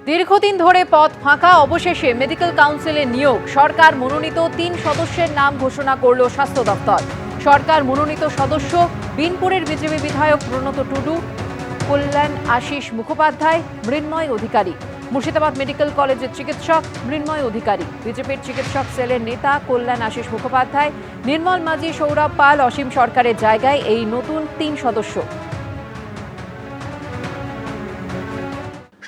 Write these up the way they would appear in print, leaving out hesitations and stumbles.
দীর্ঘদিন ধরে পদ ফাঁকা, অবশেষে মেডিকেল কাউন্সিলে নিয়োগ। সরকার মনোনীত 3 সদস্যের নাম ঘোষণা করল স্বাস্থ্য দপ্তর। সরকার মনোনীত সদস্য বিনপুরের বিজেপি বিধায়ক প্রণত টুডু, কল্যাণ আশিস মুখোপাধ্যায়, মৃন্ময় অধিকারী। মুর্শিদাবাদ মেডিকেল কলেজের চিকিৎসক মৃন্ময় অধিকারী, বিজেপির চিকিৎসক সেলের নেতা কল্যাণ আশিস মুখোপাধ্যায়, নির্মল মাঝি, সৌরভ পাল, অসীম সরকারের জায়গায় এই নতুন 3 সদস্য।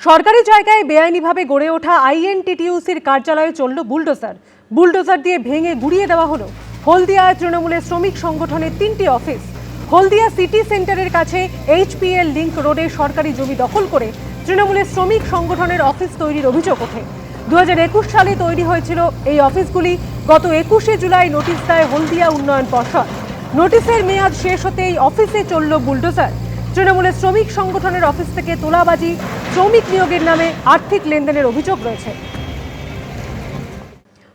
সরকারি জায়গায় বেআইনিভাবে গড়ে ওঠা আইএনটিটিইউসির কার্যালয়ে চলল বুলডোজার। বুলডোজার দিয়ে ভেঙে গুড়িয়ে দেওয়া হলো হলদিয়ায় তৃণমূলের শ্রমিক সংগঠনের 3টি অফিস। হলদিয়া সিটি সেন্টারের কাছে HPL লিংক রোডে সরকারি জমি দখল করে তৃণমূলের শ্রমিক সংগঠনের অফিস তৈরির অভিযোগ ওঠে। 2021 সালে তৈরি হয়েছিল এই অফিসগুলি। গত 21শে জুলাই নোটিশ দেয় হলদিয়া উন্নয়ন পর্ষদ। নোটিশের মেয়াদ শেষ হতেই অফিসে চলল বুলডোজার। তৃণমূলের শ্রমিক সংগঠনের অফিস থেকে তোলাবাজি, শ্রমিক নিয়োগের নামে আর্থিক লেনদেনের অভিযোগ রয়েছে।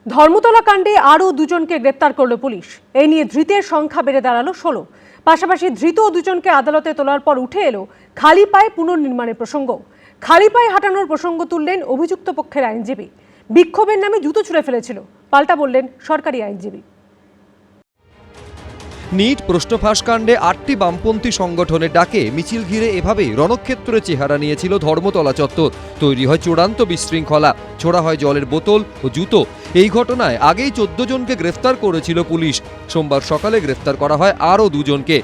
ধর্মতলা কাণ্ডে আরও 2জনকে গ্রেপ্তার করল পুলিশ। এই নিয়ে ধৃতের সংখ্যা বেড়ে দাঁড়ালো 16। পাশাপাশি ধৃত 2জনকে আদালতে তোলার পর উঠে এলো খালি পায়ে পুনর্নির্মাণের প্রসঙ্গ। খালি পায়ে হাঁটানোর প্রসঙ্গ তুললেন অভিযুক্ত পক্ষের আইনজীবী। বিক্ষোভের নামে জুতো ছুঁড়ে ফেলেছিল, পাল্টা বললেন সরকারি আইনজীবী। নিট প্রশ্ন ফাঁস কাণ্ডে 8টি বামপন্থী সংগঠনের ডাকে মিছিল ঘিরে এভাবে রণক্ষেত্রের চেহারা নিয়েছিল ধর্মতলা চত্বর। তৈরি হয় চূড়ান্ত বিশৃঙ্খলা, ছোড়া হয় জলের বোতল ও জুতো। এই ঘটনায় আগেই 14 জনকে গ্রেফতার করেছিল পুলিশ। সোমবার সকালে গ্রেফতার করা হয় আরও 2জনকে।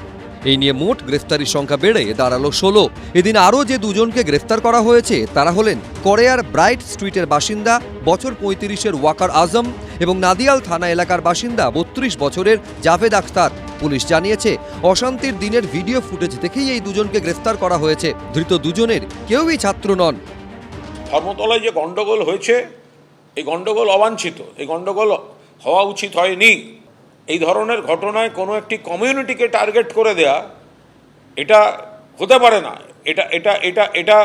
এই নিয়ে মোট গ্রেফতারির সংখ্যা বেড়ে দাঁড়ালো 16। এদিন আরও যে 2জনকে গ্রেফতার করা হয়েছে তারা হলেন করেয়ার ব্রাইট স্ট্রিটের বাসিন্দা বছর 35-এর ওয়াকার আজম এবং নাদিয়াল থানা এলাকার বাসিন্দা 32 বছরের জাভেদ আখতার। পুলিশ জানিয়েছে, অশান্তির দিনের ভিডিও ফুটেজ দেখেই এই 2জনকে গ্রেফতার করা হয়েছে। ধৃত 2জনের কেউই ছাত্র নন। ধর্মতলায় যে গণ্ডগোল হয়েছে, এই গণ্ডগোল অবাঞ্ছিত, এই গণ্ডগোল হওয়া উচিত হয়নি। এই ধরনের ঘটনায় কোনো একটি কমিউনিটিকে টার্গেট করে দেয়া, এটা হতে পারে না। এটা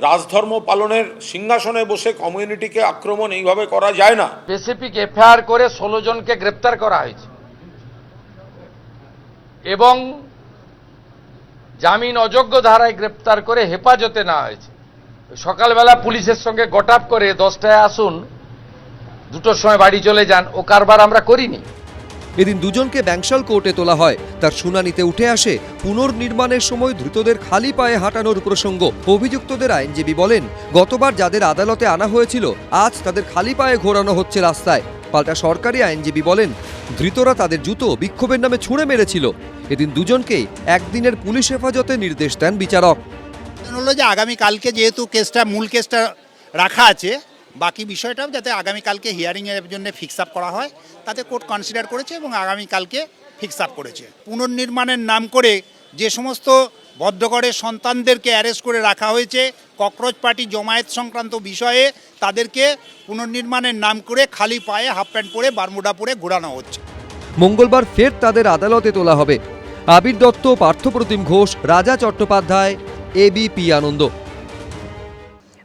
রাজধর্ম পালনের সিংহাসনে বসে কমিউনিটিকে আক্রমণ এইভাবে করা যায় না। স্পেসিফিক এফআইআর করে 16 জনকে গ্রেপ্তার করা হয়েছে এবং জামিন অযোগ্য ধারায় গ্রেপ্তার করে হেফাজতে নেওয়া হয়েছে। সকালবেলা পুলিশের সঙ্গে গটাপ করে 10টায় আসুন, 2টোর সময় বাড়ি চলে যান, ও কারবার আমরা করিনি। এদিন 2জনকে ব্যাংশাল কোর্টে তোলা হয়। তার শুনানিতে উঠে আসে পুনর্নির্মাণের সময় ধৃতদের খালি পায়ে হাঁটানোর প্রসঙ্গ। অভিযুক্তদের আইনজীবী বলেন, গতবার যাদের আদালতে আনা হয়েছিল আজ তাদের খালি পায়ে ঘোরানো হচ্ছে রাস্তায়। পাল্টা সরকারি আইনজীবী বলেন, ধৃতরা তাদের জুতো বিক্ষোভের নামে ছুঁড়ে মেরেছিল। এদিন 2জনকেই একদিনের পুলিশ হেফাজতে নির্দেশ দেন বিচারক। হলো যে আগামীকালকে যেহেতু মূল কেসটা রাখা আছে, বাকি বিষয়টাও যাতে আগামীকালকে হিয়ারিংয়ের জন্য ফিক্স আপ করা হয়, তাতে কোর্ট কনসিডার করেছে এবং আগামীকালকে ফিক্স আপ করেছে। পুনর্নির্মাণের নাম করে যে সমস্ত ভদ্রগড়ের সন্তানদেরকে অ্যারেস্ট করে রাখা হয়েছে ককরোচ পার্টি জমায়েত সংক্রান্ত বিষয়ে, তাদেরকে পুনর্নির্মাণের নাম করে খালি পায়ে হাফ প্যান্ট পরে বারমুডা পরে ঘোরানো হচ্ছে। মঙ্গলবার ফের তাদের আদালতে তোলা হবে। আবির দত্ত, পার্থপ্রতিম ঘোষ, রাজা চট্টোপাধ্যায়, ABP আনন্দ।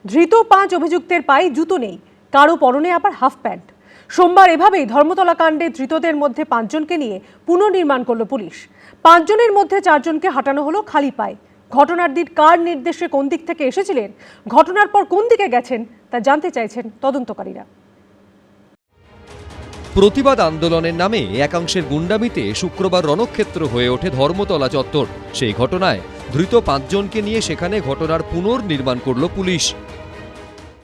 ধৃত 5 অভিযুক্তের পায়ে জুতো নেই, কারো পরনে আবার হাফ প্যান্ট। সোমবার এভাবেই ধর্মতলা কাণ্ডে ধৃতদের মধ্যে 5 জনকে নিয়ে পুনর্নির্মাণ করল পুলিশ। 5 জনের মধ্যে 4 জনকে হাঁটানো হলো খালি পায়ে। ঘটনার দিন কার নির্দেশে কোন দিক থেকে এসেছিলেন, ঘটনার পর কোন দিকে গেছেন, তা জানতে চাইছেন তদন্তকারীরা। প্রতিবাদ আন্দোলনের নামে একাংশের গুন্ডামিতে শুক্রবার রণক্ষেত্র হয়ে ওঠে ধর্মতলা চত্বর। সেই ঘটনায় ধৃত 5 জনকে নিয়ে সেখানে ঘটনার পুনর্নির্মাণ করল পুলিশ।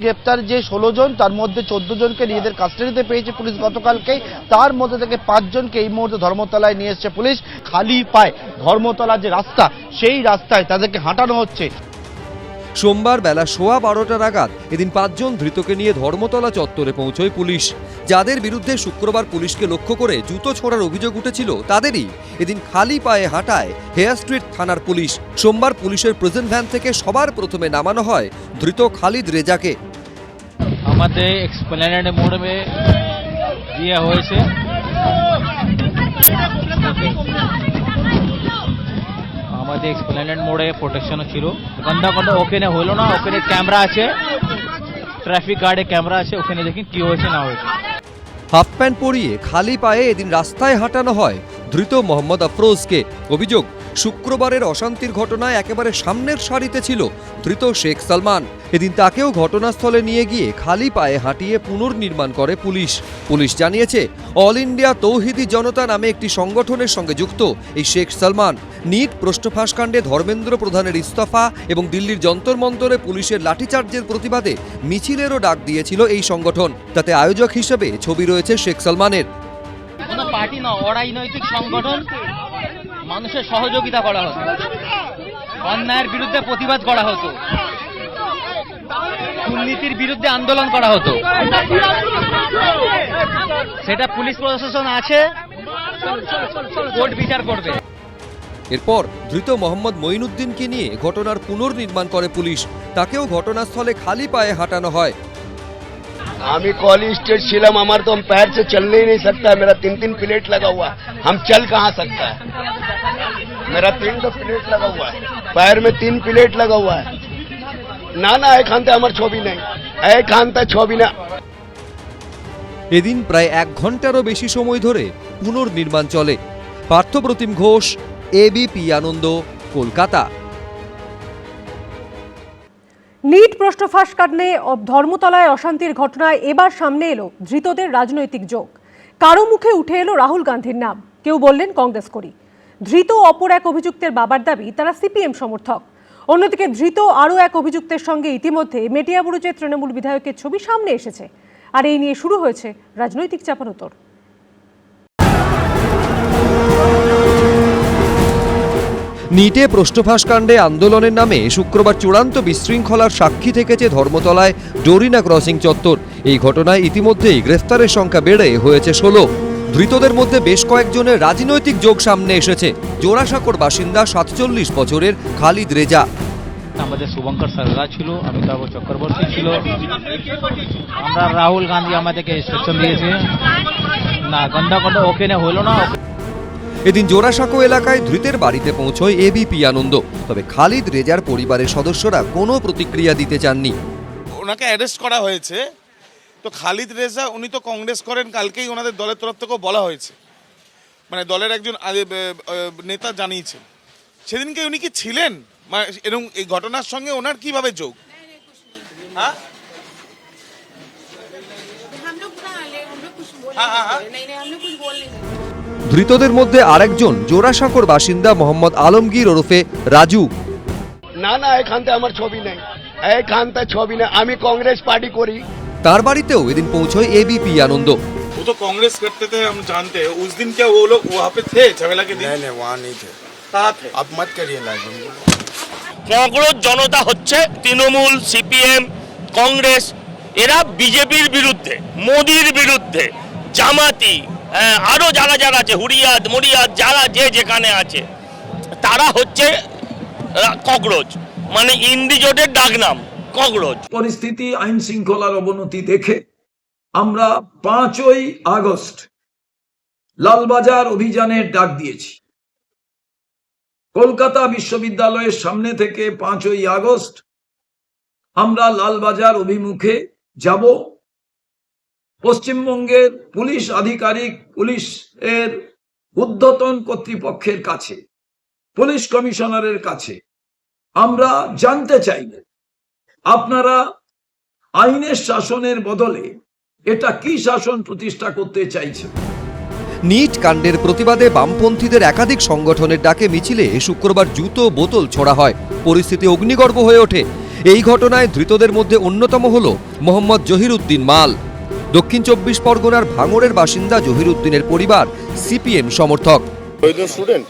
গ্রেপ্তার যে 16 জন, তার মধ্যে 14 জনকে নিজেদের কাস্টাডিতে পেয়েছে পুলিশ গতকালকেই। তার মধ্যে থেকে 5 জনকে এই মুহূর্তে ধর্মতলায় নিয়ে এসছে পুলিশ। খালি পায়ে ধর্মতলা যে রাস্তা, সেই রাস্তায় তাদেরকে হাঁটানো হচ্ছে। সোমবার বেলা 12:15 নাগাদ এদিন 5 জন ধৃতকে নিয়ে ধর্মতলা চত্বরে পৌঁছয় পুলিশ। যাদের বিরুদ্ধে শুক্রবার পুলিশকে লক্ষ্য করে জুতো ছোড়ার অভিযোগ উঠেছিল, তাদেরই এদিন খালি পায়ে হাঁটায় হেয়ার স্ট্রিট থানার পুলিশ। সোমবার পুলিশের প্রেজেন্ট ভ্যান থেকে সবার প্রথমে নামানো হয় ধৃত খালিদ রেজাকে। আমাদের এক্সপ্লেনেড মোড়ে দিয়ে হয়েছে। আমাদের এক্সপ্লেনেড মোড়ে প্রোটেকশনও ছিল। গন্ডা ওখানে হলো না, ওখানে ক্যামেরা আছে, ট্রাফিক গার্ডে ক্যামেরা আছে, ওখানে দেখি কি হয়েছে না হয়েছে। হাফ প্যান্ট পরিয়ে খালি পায়ে এদিন রাস্তায় হাঁটানো হয় ধৃত মোহাম্মদ আফরোজকে। অভিযোগ, শুক্রবারের অশান্তির ঘটনায় একেবারে সামনের সারিতে ছিল ধৃত শেখ সালমান। এদিন তাকেও ঘটনাস্থলে নিয়ে গিয়ে খালি পায়ে হাঁটিয়ে পুনর্নির্মাণ করে পুলিশ। পুলিশ জানিয়েছে, অল ইন্ডিয়া তৌহিদি জনতা নামে একটি সংগঠনের সঙ্গে যুক্ত এই শেখ সালমান নিট প্রশ্নফাঁসকাণ্ডে ধর্মেন্দ্র প্রধানের ইস্তফা এবং দিল্লির যন্তর মন্তরে পুলিশের লাঠিচার্জের প্রতিবাদে মিছিলেরও ডাক দিয়েছিল এই সংগঠন। তাতে আয়োজক হিসেবে ছবি রয়েছে শেখ সালমানের। কোনো পার্টি না, অরাজনৈতিক সংগঠন, মানুষের সহযোগিতা করা হতো, অন্যায়ের বিরুদ্ধে প্রতিবাদ করা হতো, দুর্নীতির বিরুদ্ধে আন্দোলন করা হতো। সেটা পুলিশ প্রশাসন আছে, কোর্ট বিচার করবে। এরপর ধৃত মোহাম্মদ মঈনুদ্দিনকে নিয়ে ঘটনার পুনর্নির্মাণ করে পুলিশ। তাকেও ঘটনাস্থলে খালি পায়ে হাঁটানো হয়। আমি कॉल स्टेट ছিলাম, আমার তো पैर से चलने ही नहीं सकता, मेरा 3 प्लेट लगा हुआ, हम चल कहाँ सकता है, मेरा 3 प्लेट लगा हुआ है, पैर में 3 प्लेट लगा हुआ है। না না এখানতে আমার ছবি নেই, এখানতে ছবি না। এদিন প্রায় 1 ঘন্টারও বেশি সময় ধরে পুনর্নির্মাণ চলে। পার্থপ্রতিম ঘোষ, এবিপি আনন্দ, কলকাতা। নিট প্রশ্নফাঁস কাণ্ডে ধর্মতলায় অশান্তির ঘটনায় এবার সামনে এলো ধৃতদের রাজনৈতিক যোগ। কারো মুখে উঠে এলো রাহুল গান্ধীর নাম, কেউ বললেন কংগ্রেস করি। ধৃত অপর এক অভিযুক্তের বাবার দাবি তারা সিপিএম সমর্থক। অন্যদিকে ধৃত আরও এক অভিযুক্তের সঙ্গে ইতিমধ্যে মেটিয়াবুরুজের তৃণমূল বিধায়কের ছবি সামনে এসেছে। আর এই নিয়ে শুরু হয়েছে রাজনৈতিক চাপানোতর। নিটে প্রশ্নফাঁসকাণ্ডে আন্দোলনের নামে শুক্রবার চূড়ান্ত বিশৃঙ্খলার সাক্ষী থেকেছে ধর্মতলায় ডোরিনা ক্রসিং চত্বর। এই ঘটনায় ইতিমধ্যেই গ্রেফতারের সংখ্যা বেড়ে হয়েছে 16। ধৃতদের মধ্যে বেশ কয়েকজনের রাজনৈতিক যোগ সামনে এসেছে। জোড়াসাঁকোর বাসিন্দা 47 বছরের খালিদ রেজা। আমাদের শুভঙ্কর সরকার ছিল, অমিতাভ চক্রবর্তী ছিল, আমরা রাহুল গান্ধী আমাদেরকে ইনস্ট্রাকশন দিয়েছে না গন্ডগোল ওখানে হলো না। এদিন জোড়াসাঁকো এলাকায় ধৃতের বাড়িতে পৌঁছয় এবিপি আনন্দ। তবে খালিদ রেজার পরিবারের সদস্যরা কোনো প্রতিক্রিয়া দিতে চাননি। ওনাকে অ্যারেস্ট করা হয়েছে, তো খালিদ রেজা উনি তো কংগ্রেস করেন, কালকেই ওনাদের দলের তরফ থেকেও বলা হয়েছে, মানে দলের একজন নেতা জানিয়েছেন। সেদিনকে উনি কি ছিলেন, এরকম এই ঘটনার সঙ্গে ওনার কিভাবে যোগ? হ্যাঁ ধৃতদের মধ্যে আরেকজন জোড়াসাঁকোর বাসিন্দা মোহাম্মদ আলমগীর ওরফে রাজু। না না এখানতে আমার ছবি নেই, এখানতে ছবি নেই, আমি কংগ্রেস পার্টি করি। তার বাড়িতেও এদিন পৌঁছয় এবিপি আনন্দ। वो तो कांग्रेस करते थे, हम जानते हैं। उस दिन क्या वो लोग वहाँ पे थे झगड़ा के दिन? नहीं वहाँ नहीं थे। कहाँ थे? आप मत करिए लाइव। কংগ্রেস জনতা হচ্ছে তৃণমূল, সিপিএম, কংগ্রেস, এরা বিজেপির বিরুদ্ধে, মোদির বিরুদ্ধে, জামাতি, আরো যারা যারা আছে, হুরিয়াদ মরিয়াদ, যারা যে যেখানে আছে, তারা হচ্ছে ককরোচ, মানে ইন্ডিজোটের ডাকনাম ককরোচ। পরিস্থিতি আইন শৃঙ্খলার অবনতি দেখে আমরা 5ই আগস্ট লালবাজার অভিযানের ডাক দিয়েছি। কলকাতা বিশ্ববিদ্যালয়ের সামনে থেকে 5ই আগস্ট আমরা লালবাজার অভিমুখে যাব। পশ্চিমবঙ্গের পুলিশ আধিকারিক, পুলিশের ঊর্ধ্বতন কর্তৃপক্ষের কাছে, পুলিশ কমিশনারের কাছে আমরা জানতে চাইব আপনারা আইনের শাসনের বদলে এটা কি শাসন প্রতিষ্ঠা করতে চাইছেন। নিট কাণ্ডের প্রতিবাদে বামপন্থীদের একাধিক সংগঠনের ডাকে মিছিলে শুক্রবার জুতো বোতল ছোড়া হয়। পরিস্থিতি অগ্নিগর্ভ হয়ে ওঠে। এই ঘটনায় ধৃতদের মধ্যে অন্যতম হল মোহাম্মদ জহিরুদ্দিন মাল। দক্ষিণ 24 পরগনার ভাঙড়ের বাসিন্দা জহিরুদ্দিনের পরিবার সিপিএম সমর্থক। স্টুডেন্ট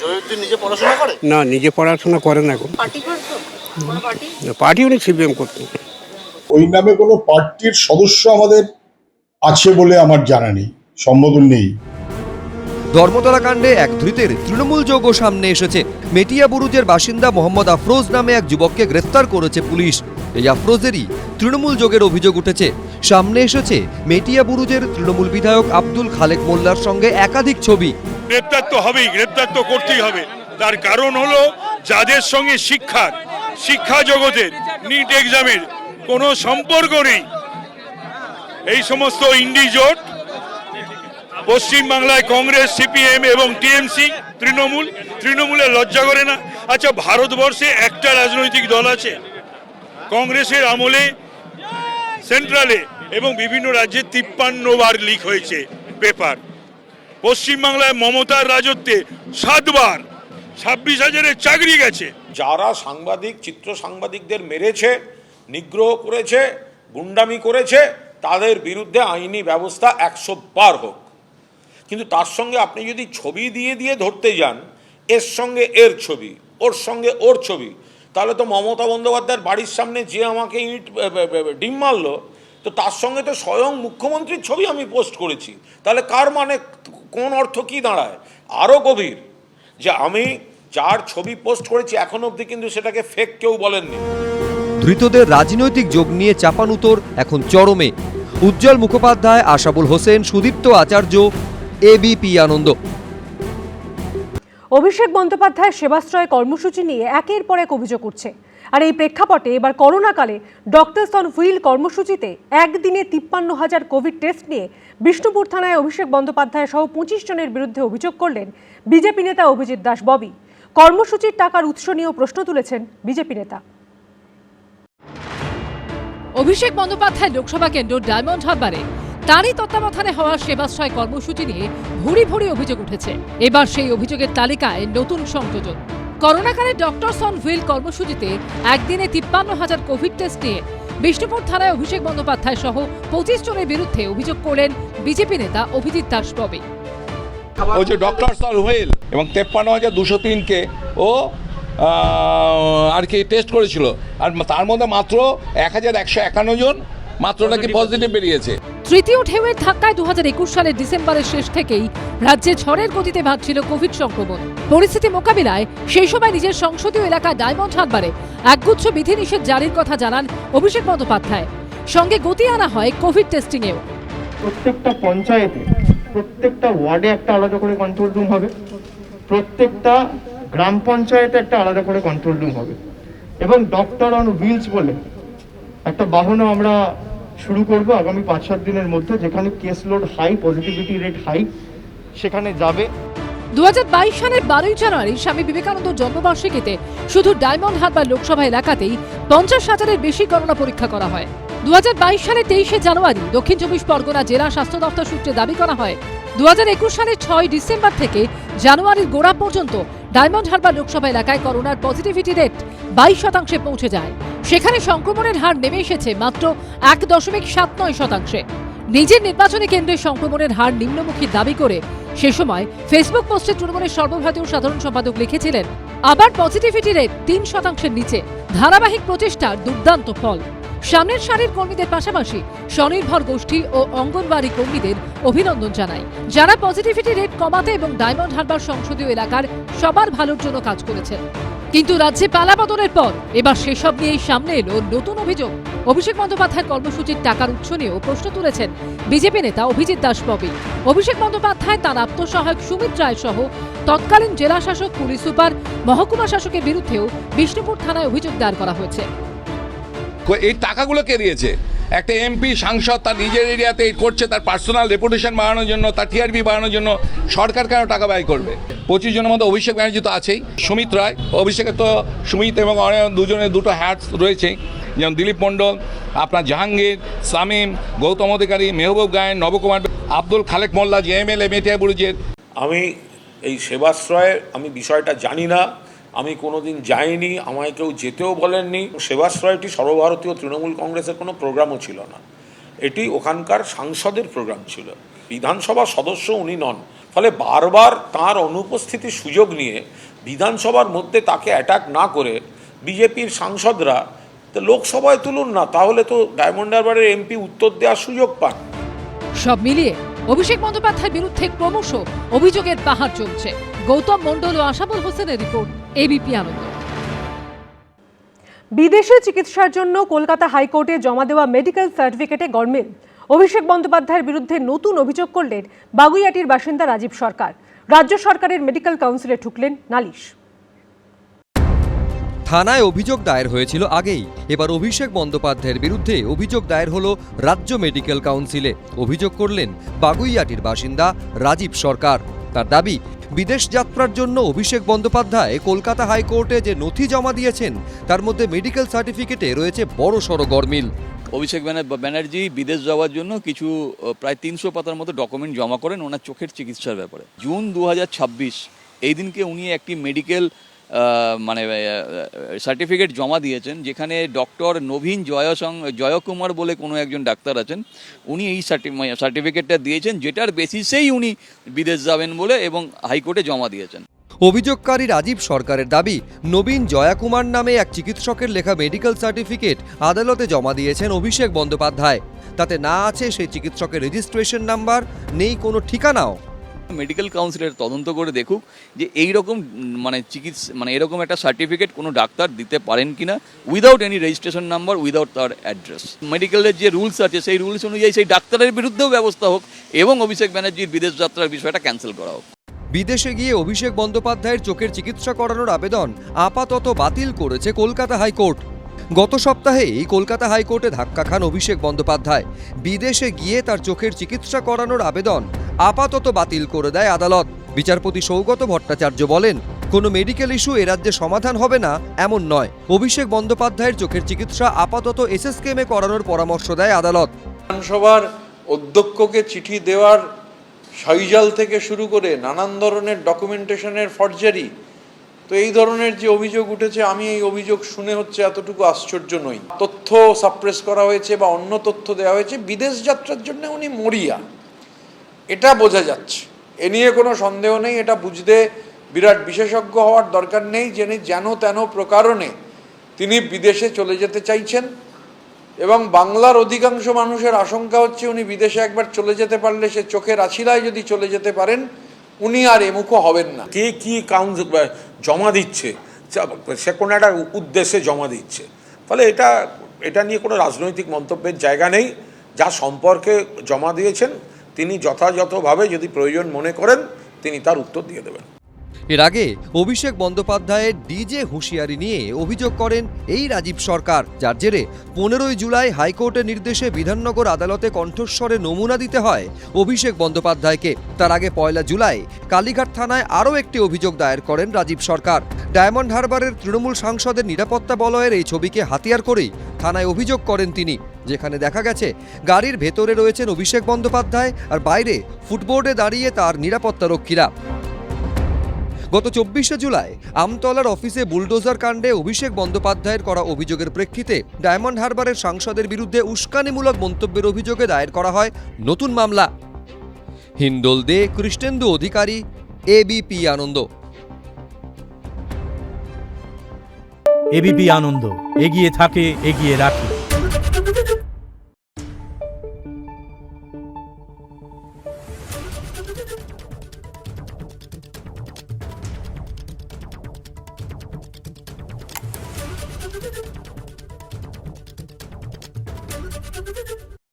জহিরুদ্দিন নিজে পড়াশোনা করে না, নিজে পড়াশোনা করে না, পার্টি উনি সিপিএম করতেন। ওই নামে কোনো পার্টির সদস্য আমাদের আছে বলে আমার জানা নেই, সম্বোধন নেই। ধর্মতলা কাণ্ডে এক ধৃতের তৃণমূল যোগও সামনে এসেছে। মেটিয়াবুরুজের বাসিন্দা মোহাম্মদ আফরোজ নামে এক যুবককে গ্রেফতার করেছে পুলিশ। এই আফরোজেরই তৃণমূল যোগের অভিযোগ উঠেছে। সামনে এসেছে মেটিয়াবুরুজের তৃণমূল বিধায়ক আব্দুল খালেক মোল্লার সঙ্গে একাধিক ছবি। গ্রেপ্তার তো হবেই, গ্রেপ্তার তো করতেই হবে। তার কারণ হলো যাদের সঙ্গে শিক্ষা জগতের নিট এক্সামের কোনো সম্পর্ক নেই, এই সমস্ত ইন্ডিজোট, পশ্চিমবাংলায় কংগ্রেস, সিপিএম এবং টিএমসি তৃণমূলের লজ্জা করে না? আচ্ছা, ভারতবর্ষে একটা রাজনৈতিক দল আছে, কংগ্রেসের আমলে সেন্ট্রালে এবং বিভিন্ন রাজ্যে 53 বার লিক হয়েছে পেপার। পশ্চিমবাংলায় মমতার রাজত্বে 7 বার 26,000-এর চাকরি গেছে। যারা সাংবাদিক, চিত্র সাংবাদিকদের মেরেছে, নিগ্রহ করেছে, গুন্ডামি করেছে, তাদের বিরুদ্ধে আইনি ব্যবস্থা 100 বার হোক। কিন্তু তার সঙ্গে আপনি যদি ছবি দিয়ে দিয়ে ধরতে যান, এর সঙ্গে এর ছবি, ওর সঙ্গে ওর ছবি, তাহলে তো মমতা বন্দ্যোপাধ্যায়ের বাড়ির সামনে যে আমাকে ইট ডিম মারলো, তো তার সঙ্গে তো স্বয়ং মুখ্যমন্ত্রীর ছবি আমি পোস্ট করেছি। তাহলে কার মানে, কোন অর্থ কি দাঁড়ায়? আরও গভীর, যে আমি যার ছবি পোস্ট করেছি এখন অবধি কিন্তু সেটাকে ফেক কেউ বলেননি। ধৃতদের রাজনৈতিক যোগ নিয়ে চাপানুতোর এখন চরমে। উজ্জ্বল মুখোপাধ্যায়, আশাবুল হোসেন, সুদীপ্ত আচার্য, এবিপি আনন্দ। অভিষেক বন্দ্যোপাধ্যায় সেবাশ্রয় কর্মসূচি নিয়ে একের পর এক অভিযোগ উঠছে। আর এই প্রেক্ষাপটে এবার করোনাকালে ডক্টরস অন হুইল কর্মসূচিতে একদিনে 53,000 কোভিড টেস্ট নিয়ে বিষ্ণুপুর থানায় অভিষেক বন্দ্যোপাধ্যায় সহ 25 জনের বিরুদ্ধে অভিযোগ করলেন বিজেপি নেতা অভিজিৎ দাস ববি। কর্মসূচির টাকার উৎস নিয়েও প্রশ্ন তুলেছেন বিজেপি নেতা। অভিষেক বন্দ্যোপাধ্যায় লোকসভা কেন্দ্র ডায়মন্ড হারবারে তারই তত্ত্বাবধানে হওয়া সেবাশ্রয় কর্মসূচি নিয়ে ভুরি ভুরি অভিযোগ উঠেছে। এবার সেই অভিযোগের তালিকায় নতুন সংযোজন। করোনাকালে ডক্টরস অন হুইল কর্মসূচিতে একদিনে 53,000 কোভিড টেস্ট নিয়ে বিষ্ণুপুর থানায় অভিষেক বন্দ্যোপাধ্যায় সহ 25 জনের বিরুদ্ধে অভিযোগ করলেন বিজেপি নেতা অভিজিৎ দাস ববি। ওই যে ডক্টরস অন হুইল এবং 53,203কে ও আর কি টেস্ট করেছিল, আর তার মধ্যে মাত্র 1,151 জন মাত্র নাকি পজিটিভ বেরিয়েছে। তৃতীয় ঢেউয়ের ধাক্কায় 2021 সালের ডিসেম্বরের শেষ থেকেই রাজ্যে ঝড়ের গতিতে ভাগছিল কোভিড সংক্রমণ। পরিস্থিতি মোকাবিলায় সেই সময় নিজের সংসদীয় এলাকা ডায়মন্ড হারবারে একগুচ্ছ বিধিনিষেধ জারির কথা জানান অভিষেক বন্দ্যোপাধ্যায়। সঙ্গে গতি আনা হয় কোভিড টেস্টিংয়েও। প্রত্যেকটা পঞ্চায়েতে, প্রত্যেকটা ওয়ার্ডে একটা আলাদা করে কন্ট্রোল রুম হবে, প্রত্যেকটা গ্রাম পঞ্চায়েতে একটা আলাদা করে কন্ট্রোল রুম হবে, এবং ডক্টর অন হুইলস বলে একটা বাহনও আমরা শুরু করব আগামী 5-7 দিনের মধ্যে, যেখানে case load high, positivity rate high, সেখানে যাবে। 2022 সালের 12ই জানুয়ারি স্বামী বিবেকানন্দ জন্মবার্ষিকীতে শুধু ডায়মন্ড হারবার লোকসভা এলাকাতেই 50,000-এর বেশি করোনা পরীক্ষা করা হয়। 2022 সালের 23শে জানুয়ারি দক্ষিণ 24 পরগনা জেলা স্বাস্থ্য দপ্তর সূত্রে দাবি করা হয় 2021 সালের 6 ডিসেম্বর থেকে জানুয়ারির গোড়া পর্যন্ত ডায়মন্ড হারবার লোকসভা এলাকায় করোনার পজিটিভিটি রেট 22% পৌঁছে যায়। সেখানে সংক্রমণের হার নেমে এসেছে মাত্র 1.79%। নিজের নির্বাচনী কেন্দ্রে সংক্রমণের হার নিম্নমুখী দাবি করে সে সময় ফেসবুক পোস্টে তৃণমূলের সর্বভারতীয় সাধারণ সম্পাদক লিখেছিলেন, আবার পজিটিভিটি রেট 3%-এর নিচে, ধারাবাহিক প্রচেষ্টার দুর্দান্ত ফল। সামনের সারির কর্মীদের পাশাপাশি স্বনির্ভর গোষ্ঠী ও অঙ্গনওয়াড়ি কর্মীদের অভিনন্দন জানাই, যারা পজিটিভিটি রেট কমাতে এবং ডায়মন্ড হারবার সংসদীয় এলাকার সবার ভালোর জন্য কাজ করেছেন। কিন্তু রাজ্যে পালাবদলের পর এবার সেসব নিয়েই সামনে এলো নতুন অভিযোগ। অভিষেক বন্দ্যোপাধ্যায়ের কর্মসূচির টাকার উৎস নিয়েও প্রশ্ন তুলেছেন বিজেপি নেতা অভিজিৎ দাস ববি। অভিষেক বন্দ্যোপাধ্যায় তার আত্মসহায়ক সুমিত রায় সহ তৎকালীন জেলা শাসক, পুলিশ সুপার, মহকুমা শাসকের বিরুদ্ধেও বিষ্ণুপুর থানায় অভিযোগ দায়ের করা হয়েছে। এই টাকাগুলো কে দিয়েছে? একটা এমপি, সাংসদ তার নিজের এরিয়াতে করছে তার পার্সোনাল রেপুটেশন বাড়ানোর জন্য, তার টিআরপি বাড়ানোর জন্য। সরকার কেন টাকা ব্যয় করবে? 25 জনের মধ্যে অভিষেক ব্যানার্জি তো আছেই, সুমিত রায়, অভিষেকের তো সুমিত এবং দুজনের দুটো হ্যাটস রয়েছে, যেমন দিলীপ মণ্ডল, আপনার জাহাঙ্গীর, শামীম, গৌতম অধিকারী, মেহবুব গায়েন, নবকুমার, আব্দুল খালেক মোল্লা, জেএমএলএ মেটিয়াবুরুজের। আমি এই সেবাশ্রয়ের আমি বিষয়টা জানি না, আমি কোনোদিন যাইনি, আমায় কেউ যেতেও বলেননি। সেবাশ্রয়টি সর্বভারতীয় তৃণমূল কংগ্রেসের কোনো প্রোগ্রামও ছিল না, এটি ওখানকার সাংসদের প্রোগ্রাম ছিল। বিধানসভার সদস্য উনি নন, ফলে বারবার তার অনুপস্থিতির সুযোগ নিয়ে বিধানসভার মধ্যে তাকে অ্যাটাক না করে বিজেপির সাংসদরা তো লোকসভায় তুলুন না, তাহলে তো ডায়মন্ড হারবারের এমপি উত্তর দেওয়ার সুযোগ পান। সব মিলিয়ে অভিষেক বন্দ্যোপাধ্যায়ের বিরুদ্ধে ক্রমশ অভিযোগের পাহাড় চলছে। গৌতম মণ্ডল ও আশাবুল হোসেনের রিপোর্ট, এবিপি আনন্দ। বিদেশে চিকিৎসার জন্য কলকাতা হাইকোর্টে জমা দেওয়া মেডিকেল সার্টিফিকেটে গরমিল। অভিষেক বন্দ্যোপাধ্যায়ের বিরুদ্ধে নতুন অভিযোগ করলেন বাগুইয়াটির বাসিন্দা রাজীব সরকার। রাজ্য সরকারের মেডিকেল কাউন্সিলে ঠুকলেন নালিশ। থানায় অভিযোগ দায়ের হয়েছিল আগেই, এবার অভিষেক বন্দ্যোপাধ্যায়ের বিরুদ্ধে অভিযোগ দায়ের হলো রাজ্য মেডিকেল কাউন্সিলে। অভিযোগ করলেন বাগুইয়াটির বাসিন্দা রাজীব সরকার। তার দাবি, বিদেশ যাত্রার জন্য অভিষেক বন্দ্যোপাধ্যায় কলকাতা হাইকোর্টে যে নথি জমা দিয়েছেন তার মধ্যে মেডিকেল সার্টিফিকেটে রয়েছে বড়সড় গরমিল। অভিষেক ব্যানার্জি বিদেশ যাওয়ার জন্য কিছু প্রায় 300 পাতার মতো ডকুমেন্ট জমা করেন ওনার চোখের চিকিৎসার ব্যাপারে। জুন 2026 এই দিনকে উনি একটি মেডিকেল সার্টিফিকেট জমা দিয়েছেন, যেখানে ডক্টর নবীন জয়কুমার বলে কোনো একজন ডাক্তার আছেন, উনি এই সার্টিফিকেটটা দিয়েছেন, যেটার বেসিসেই উনি বিদেশ যাবেন বলে এবং হাইকোর্টে জমা দিয়েছেন। অভিযোগকারী রাজীব সরকারের দাবি, নবীন জয়াকুমার নামে এক চিকিৎসকের লেখা মেডিকেল সার্টিফিকেট আদালতে জমা দিয়েছেন অভিষেক বন্দ্যোপাধ্যায়। তাতে না আছে সেই চিকিৎসকের রেজিস্ট্রেশন নাম্বার, নেই কোনো ঠিকানাও। মেডিকেল কাউন্সিলের তদন্ত করে দেখুক যে এইরকম এরকম একটা সার্টিফিকেট কোনো ডাক্তার দিতে পারেন কিনা without any registration number, without তার অ্যাড্রেস। মেডিকেলের যে রুলস আছে সেই রুলস অনুযায়ী সেই ডাক্তারের বিরুদ্ধেও ব্যবস্থা হোক এবং অভিষেক ব্যানার্জির বিদেশ যাত্রার বিষয়টা ক্যান্সেল করা হোক। বিদেশে গিয়ে অভিষেক বন্দ্যোপাধ্যায়ের চোখের চিকিৎসা করানোর আবেদন আপাতত বাতিল করেছে কলকাতা হাইকোর্ট। গত সপ্তাহেই কলকাতা হাইকোর্টে ধাক্কা খান অভিষেক বন্দ্যোপাধ্যায়। বিদেশে গিয়ে তার চোখের চিকিৎসা করানোর আবেদন আপাতত বাতিল করে দেয় আদালত। বিচারপতি সৌগত ভট্টাচার্য বলেন, কোনো মেডিকেল ইস্যু এ রাজ্যে সমাধান হবে না এমন নয়। অভিষেক বন্দ্যোপাধ্যায়ের চোখের চিকিৎসা আপাতত এসএসকেএমে করানোর পরামর্শ দেয় আদালত। বিধানসভার অধ্যক্ষকে চিঠি দেওয়ার শৈজাল থেকে শুরু করে নানান ধরনের ডকুমেন্টেশনের ফর্জারি, তো এই ধরনের যে অভিযোগ উঠেছে, আমি এই অভিযোগ শুনে হচ্ছে এতটুকু আশ্চর্য নই। তথ্য সাপ্রেস করা হয়েছে বা অন্য তথ্য দেওয়া হয়েছে, বিদেশ যাত্রার জন্য উনি মরিয়া, এটা বোঝা যাচ্ছে। এ নিয়ে কোনো সন্দেহ নেই। এটা বুঝতে বিরাট বিশেষজ্ঞ হওয়ার দরকার নেই, যেন তেন প্রকারণে তিনি বিদেশে চলে যেতে চাইছেন। এবং বাংলার অধিকাংশ মানুষের আশঙ্কা হচ্ছে উনি বিদেশে একবার চলে যেতে পারলে, সে চোখের আছিলায় যদি চলে যেতে পারেন, উনি আর এমুখো হবেন না। কে কি জমা দিচ্ছে, সে কোনো একটা উদ্দেশ্যে জমা দিচ্ছে, ফলে এটা নিয়ে কোনো রাজনৈতিক মন্তব্যের জায়গা নেই। যা সম্পর্কে জমা দিয়েছেন তিনি যথাযথভাবে যদি প্রয়োজন মনে করেন তিনি তার উত্তর দিয়ে দেবেন। এর আগে অভিষেক বন্দ্যোপাধ্যায়ের ডিজে হুঁশিয়ারি নিয়ে অভিযোগ করেন এই রাজীব সরকার, যার জেরে 15 জুলাই হাইকোর্টের নির্দেশে বিধাননগর আদালতে কণ্ঠস্বরে নমুনা দিতে হয় অভিষেক বন্দ্যোপাধ্যায়কে। তার আগে 1 জুলাই কালীঘাট থানায় আরও একটি অভিযোগ দায়ের করেন রাজীব সরকার। ডায়মন্ড হারবারের তৃণমূল সাংসদের নিরাপত্তা বলয়ের এই ছবিকে হাতিয়ার করেই থানায় অভিযোগ করেন তিনি, যেখানে দেখা গেছে গাড়ির ভেতরে রয়েছেন অভিষেক বন্দ্যোপাধ্যায় আর বাইরে ফুটবোর্ডে দাঁড়িয়ে তার নিরাপত্তারক্ষীরা। গত 24 জুলাই আমতলার অফিসে বুলডোজার কাণ্ডে অভিষেক বন্দ্যোপাধ্যায়ের করা অভিযোগের প্রেক্ষিতে ডায়মন্ড হারবারের সাংসদের বিরুদ্ধে উস্কানিমূলক মন্তব্যের অভিযোগে দায়ের করা হয় নতুন মামলা। হিন্দোল দে, কৃষ্ণেন্দু অধিকারী, এবিপি আনন্দ। এবিপি আনন্দ, এগিয়ে থাকে, এগিয়ে রাখে।